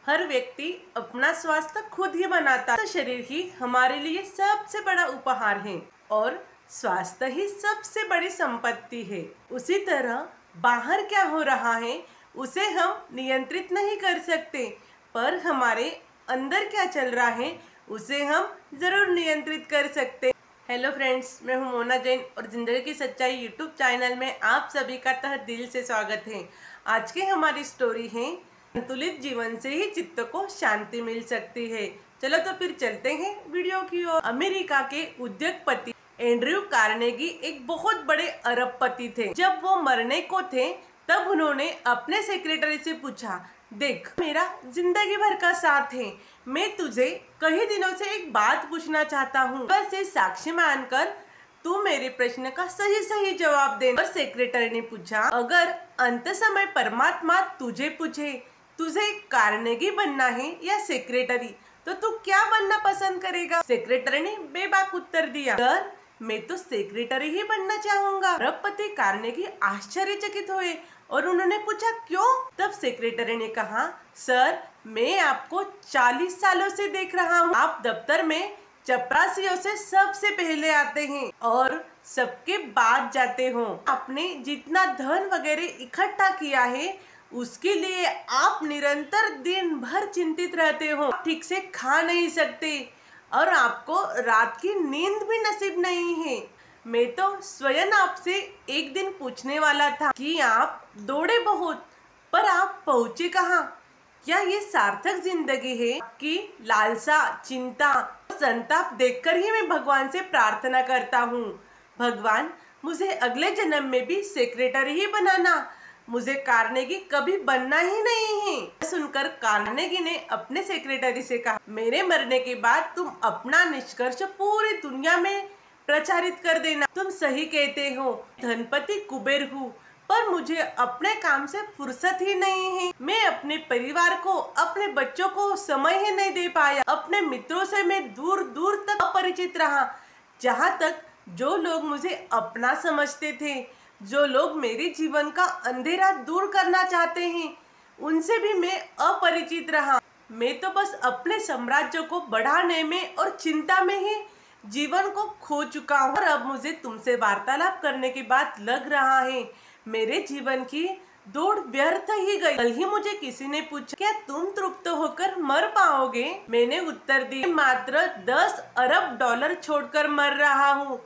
हर व्यक्ति अपना स्वास्थ्य खुद ही बनाता है। तो शरीर ही हमारे लिए सबसे बड़ा उपहार है और स्वास्थ्य ही सबसे बड़ी संपत्ति है। उसी तरह बाहर क्या हो रहा है उसे हम नियंत्रित नहीं कर सकते, पर हमारे अंदर क्या चल रहा है उसे हम जरूर नियंत्रित कर सकते। हेलो फ्रेंड्स, मैं हूं मोना जैन और जिंदगी की सच्चाई यूट्यूब चैनल में आप सभी का तहे दिल से स्वागत है। आज की हमारी स्टोरी है संतुलित जीवन से ही चित्त को शांति मिल सकती है। चलो तो फिर चलते हैं वीडियो की ओर। अमेरिका के उद्योगपति एंड्रयू कार्नेगी एक बहुत बड़े अरबपति थे। जब वो मरने को थे तब उन्होंने अपने सेक्रेटरी से पूछा, देख मेरा जिंदगी भर का साथ है, मैं तुझे कई दिनों से एक बात पूछना चाहता हूँ, बस ये साक्षी मानकर तू मेरे प्रश्न का सही सही जवाब देना। और सेक्रेटरी ने पूछा, अगर अंत समय परमात्मा तुझे पूछे तुझे कार्नेगी बनना है या सेक्रेटरी, तो तू क्या बनना पसंद करेगा? सेक्रेटरी ने बेबाक उत्तर दिया, सर मैं तो सेक्रेटरी ही बनना चाहूंगा। अरबपति कार्नेगी आश्चर्यचकित हुए और उन्होंने पूछा, क्यों? तब सेक्रेटरी ने कहा, सर मैं आपको 40 सालों से देख रहा हूँ, आप दफ्तर में चपरासियों से सबसे पहले आते हैं और सबके बाद जाते हो। आपने जितना धन वगैरह इकट्ठा किया है उसके लिए आप निरंतर दिन भर चिंतित रहते हो, ठीक से खा नहीं सकते और आपको रात की नींद भी नसीब नहीं है। मैं तो स्वयं आपसे एक दिन पूछने वाला था कि आप दौड़े बहुत, पर आप पहुँचे कहाँ? क्या ये सार्थक जिंदगी है? आपकी लालसा, चिंता, संताप देखकर ही मैं भगवान से प्रार्थना करता हूँ, भगवान मुझे अगले जन्म में भी सेक्रेटरी ही बनाना, मुझे कार्नेगी कभी बनना ही नहीं है। सुनकर कार्नेगी ने अपने सेक्रेटरी से कहा, मेरे मरने के बाद तुम अपना निष्कर्ष पूरी दुनिया में प्रचारित कर देना। तुम सही कहते हो, धनपति कुबेर हूँ, पर मुझे अपने काम से फुर्सत ही नहीं है। मैं अपने परिवार को, अपने बच्चों को समय ही नहीं दे पाया। अपने मित्रों से मैं दूर दूर तक अपरिचित रहा। जहाँ तक जो लोग मुझे अपना समझते थे, जो लोग मेरे जीवन का अंधेरा दूर करना चाहते हैं, उनसे भी मैं अपरिचित रहा। मैं तो बस अपने साम्राज्य को बढ़ाने में और चिंता में ही जीवन को खो चुका हूँ। और अब मुझे तुमसे वार्तालाप करने के बाद लग रहा है मेरे जीवन की दौड़ व्यर्थ ही गई। कल ही मुझे किसी ने पूछा, क्या तुम तृप्त होकर मर पाओगे? मैंने उत्तर दिया, मात्र 10 अरब डॉलर छोड़कर मर रहा हूँ,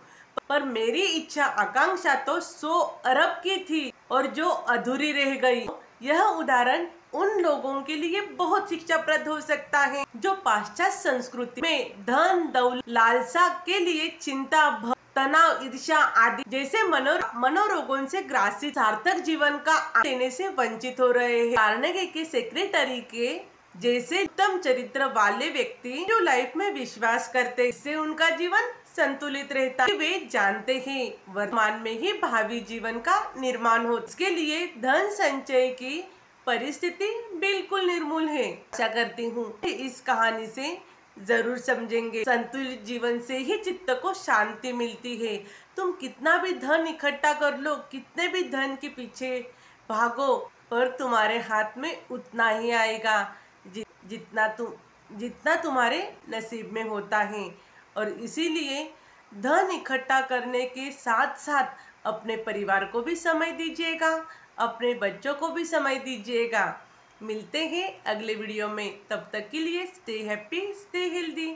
पर मेरी इच्छा आकांक्षा तो 100 अरब की थी और जो अधूरी रह गई। यह उदाहरण उन लोगों के लिए बहुत शिक्षाप्रद हो सकता है जो पाश्चात्य संस्कृति में धन दौलत लालसा के लिए चिंता, तनाव, ईर्ष्या आदि जैसे मनोरोगों से ग्रासित सार्थक जीवन का देने से वंचित हो रहे हैं। कार्नेगी के सेक्रेटरी के जैसे उत्तम चरित्र वाले व्यक्ति जो लाइफ में विश्वास करते, इससे उनका जीवन संतुलित रहता है। वे जानते हैं वर्तमान में ही भावी जीवन का निर्माण हो, इसके लिए धन संचय की परिस्थिति बिल्कुल निर्मूल है। आशा करती हूँ इस कहानी से जरूर समझेंगे। संतुलित जीवन से ही चित्त को शांति मिलती है। तुम कितना भी धन इकट्ठा कर लो, कितने भी धन के पीछे भागो, पर तुम्हारे हाथ में उतना ही आएगा जितना तुम्हारे नसीब में होता है। और इसीलिए धन इकट्ठा करने के साथ साथ अपने परिवार को भी समय दीजिएगा, अपने बच्चों को भी समय दीजिएगा। मिलते हैं अगले वीडियो में, तब तक के लिए स्टे हैप्पी, स्टे हेल्दी।